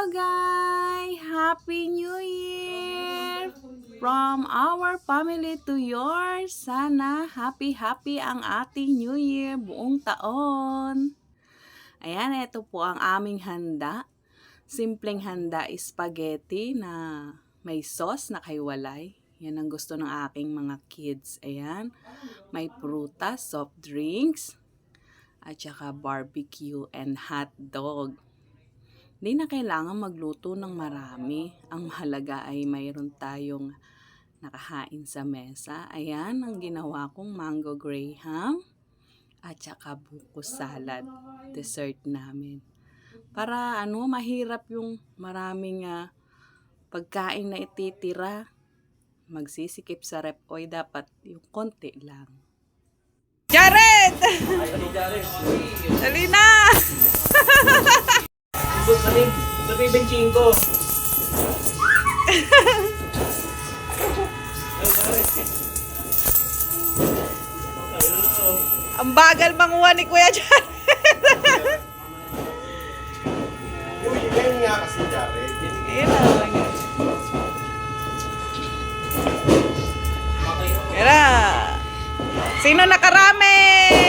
guys! Happy New Year! From our family to yours, sana happy ang ating New Year buong taon. Ayan, ito po ang aming handa. Simpleng handa, spaghetti na may sauce na kaiwalay. Yan ang gusto ng aking mga kids. Ayan, may prutas, soft drinks, at saka barbecue and hot dog. Hindi na kailangan magluto ng marami. Ang mahalaga ay mayroon tayong nakahain sa mesa. Ayan, ang ginawa kong mango graham at saka buko salad. Dessert namin. Para mahirap yung maraming pagkain na ititira. Magsisikip sa rep oy, dapat yung konti lang. Jared! Dali na! Sabi benching ko. Ang bagal manguha ni Kuya Jared. Uy, ganyan nga kasi Jared. Kira. Sino nakarami?